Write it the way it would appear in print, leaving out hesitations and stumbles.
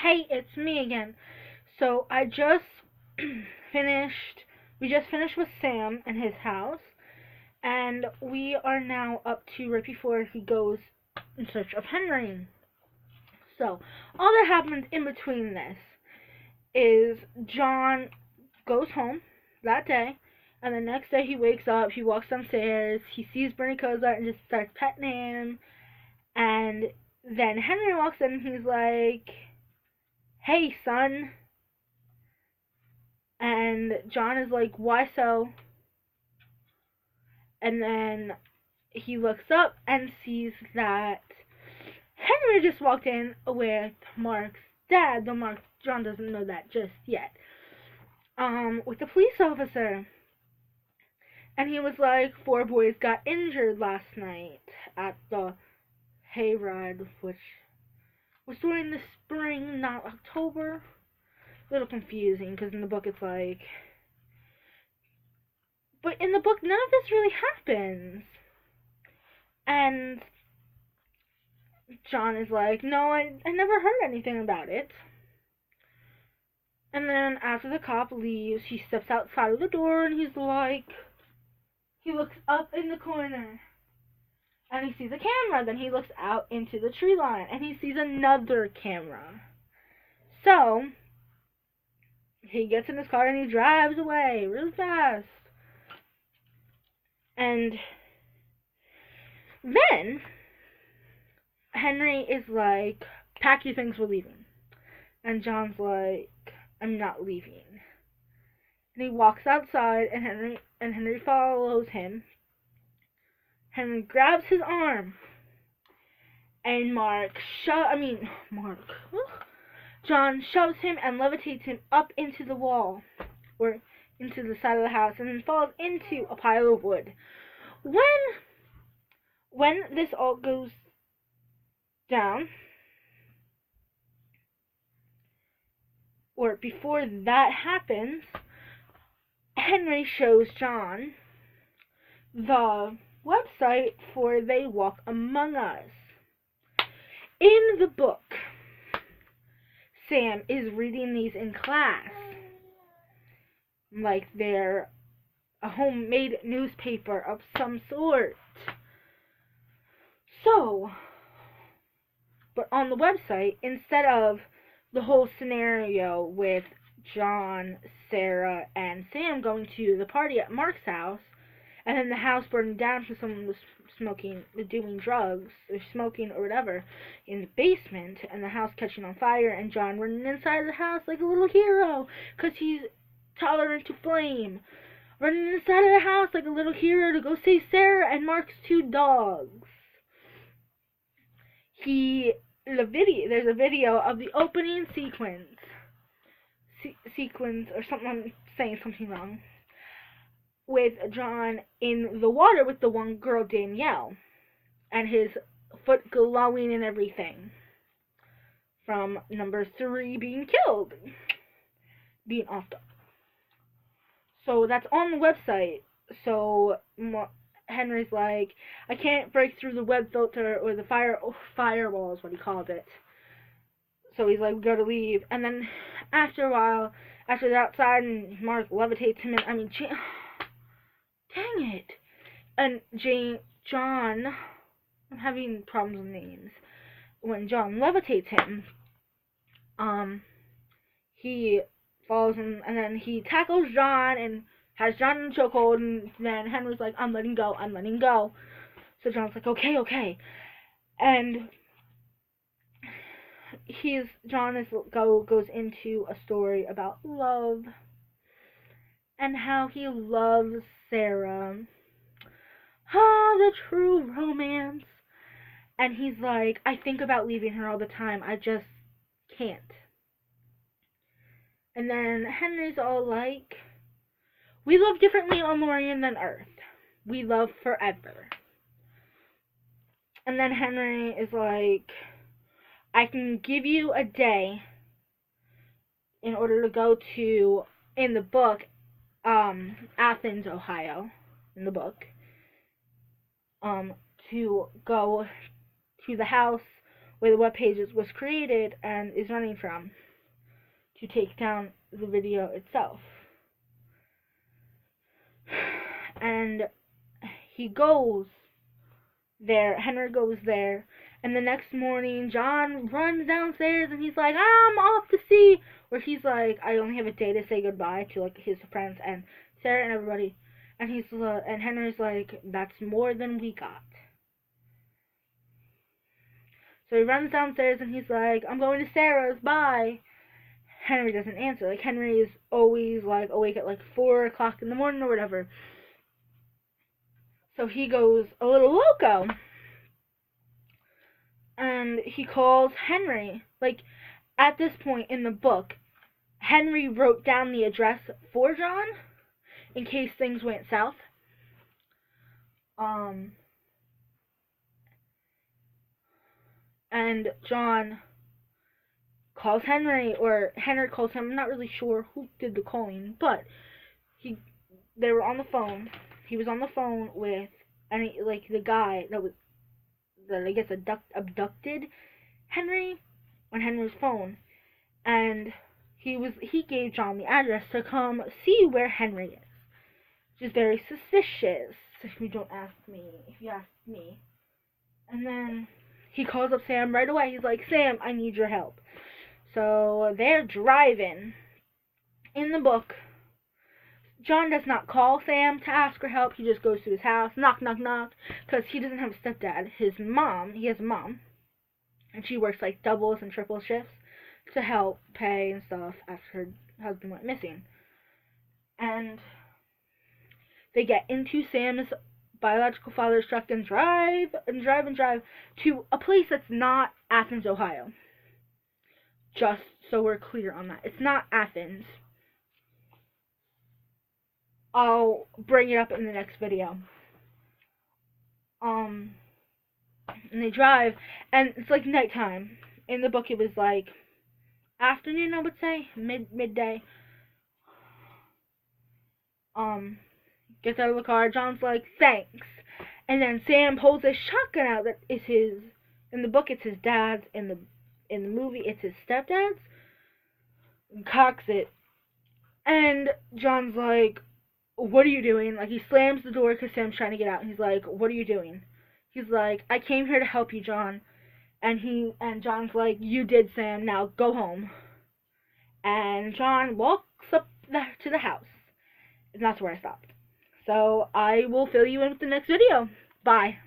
Hey, it's me again. So I just finished. We just finished with Sam and his house, and we are now up to right before he goes in search of Henry. So all that happens in between this is John goes home that day, and the next day he wakes up, he walks downstairs, he sees Bernie Kosar and just starts petting him, and then Henry walks in and he's like, "Hey, son." And John is like, "Why so?" And then he looks up and sees that Henry just walked in with Mark's dad, though John doesn't know that just yet. With the police officer. And he was like, "4 boys got injured last night at the hayride," which was during the spring, not October. A little confusing, because in the book it's like... But in the book, none of this really happens. And John is like, "No, I never heard anything about it." And then after the cop leaves, he steps outside of the door and he's like, he looks up in the corner and he sees a camera. Then he looks out into the tree line and he sees another camera. So he gets in his car and he drives away really fast. And then Henry is like, "Pack your things, we're leaving." And John's like, "I'm not leaving." And he walks outside and Henry follows him. Henry grabs his arm and John shoves him and levitates him up into the wall, or into the side of the house, and then falls into a pile of wood. When this all goes down, or before that happens, Henry shows John the website for They Walk Among Us. In the book, Sam is reading these in class, like they're a homemade newspaper of some sort. So, but on the website, instead of the whole scenario with John, Sarah, and Sam going to the party at Mark's house, and then the house burning down because someone was doing drugs, or smoking, or whatever, in the basement, and the house catching on fire, and John running inside the house like a little hero, because he's tolerant to flame, running inside of the house like a little hero to go save Sarah and Mark's 2 dogs. There's a video of the opening sequence, or something, I'm saying something wrong, with John in the water with the one girl, Danielle, and his foot glowing and everything, from number 3 being killed, being offed up. So that's on the website. So Henry's like, "I can't break through the web filter, or the firewall is what he called it." So he's like, "We gotta leave." And then after a while, after they're outside and Mark levitates him, and dang it. And John, I'm having problems with names. When John levitates him, he falls him, and then he tackles John and has John in a chokehold, and then Henry's like, I'm letting go. So John's like, okay. And John goes into a story about love, and how he loves Sarah. The true romance. And he's like, "I think about leaving her all the time. I just can't." And then Henry's all like, "We love differently on Lorien than Earth. We love forever." And then Henry is like, "I can give you a day in order to go to," in the book, Athens, Ohio, in the book, to go to the house where the webpage was created and is running from, to take down the video itself. And he goes there, Henry goes there, and the next morning John runs downstairs and he's like, I'm off to sea, where he's like, I only have a day to say goodbye to like his friends and Sarah and everybody, and and Henry's like, that's more than we got. So he runs downstairs and he's like, I'm going to Sarah's, bye. Henry doesn't answer. Like, Henry is always like awake at like 4 o'clock in the morning or whatever. So he goes a little loco. And he calls Henry. Like, at this point in the book, Henry wrote down the address for John in case things went south. And John calls Henry, or Henry calls him. I'm not really sure who did the calling, but they were on the phone. He was on the phone with the guy that I guess abducted Henry on Henry's phone, and he gave John the address to come see where Henry is, which is very suspicious if you ask me. And then he calls up Sam right away. He's like, Sam, I need your help. So they're driving. In the book, John does not call Sam to ask for help. He just goes to his house, knock, knock, knock, because he doesn't have a stepdad. He has a mom, and she works like doubles and triple shifts to help pay and stuff after her husband went missing. And they get into Sam's biological father's truck and drive to a place that's not Athens, Ohio. Just so we're clear on that. It's not Athens. I'll bring it up in the next video. And they drive, and it's like nighttime. In the book, it was like afternoon, I would say, midday. Gets out of the car. John's like, thanks. And then Sam pulls a shotgun out that is his. In the book, it's his dad's. In the movie, it's his stepdad's. And cocks it. And John's like, what are you doing? Like, he slams the door because Sam's trying to get out. And he's like, what are you doing? He's like, I came here to help you, John. And John's like, you did, Sam. Now go home. And John walks up to the house. And that's where I stopped. So I will fill you in with the next video. Bye.